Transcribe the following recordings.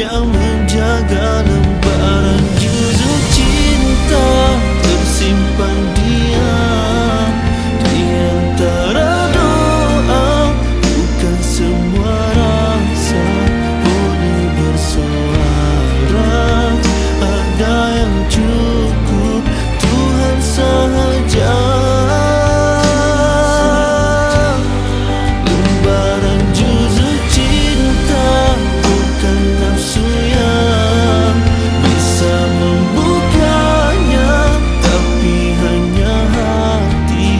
yang menjaga lembaran juzuk cinta tersimpan diam di antara doa. Bukan semua rasa boleh bersuara, ada yang cukup Tuhan sahaja. Lembaran juzuk cinta bukan nafsu yang bisa membukanya, tapi hanya hati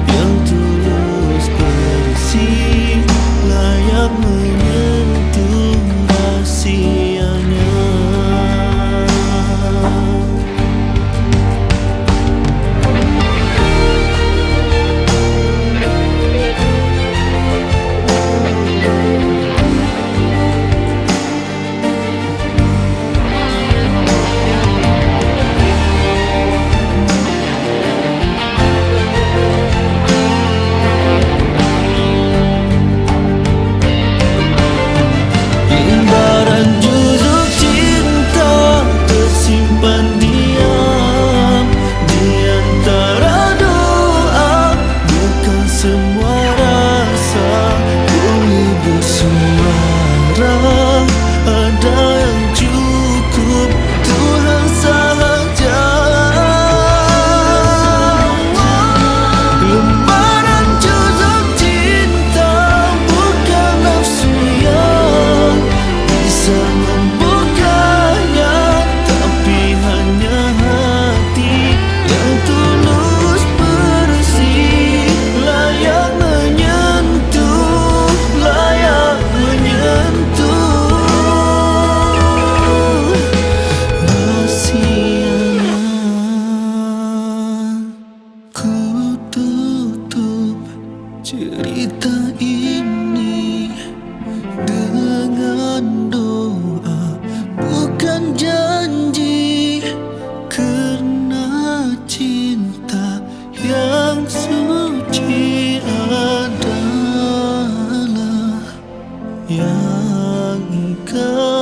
yang tulus bersih layak menyentuh rahasianya. Lembaran juzuk cinta tersimpan diam di antara doa. Bukan semua rasa boleh bersuara, ada yang cukup Tuhan sahaja. Lembaran juzuk cinta bukan nafsu yang bisa membukanya, tapi hanya hati yang tulus bersih layak menyentuh rahasianya. Ku tutup cerita ini dengan doa, bukan janji, karena cinta yang suci adalah yang kau